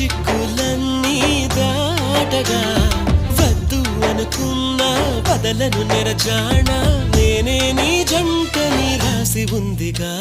చిక్కులన్నీ దాటగా వద్దు అనుకున్న బదలను నెరజాణ నేనే నీ జంటని రాసి ఉందిగా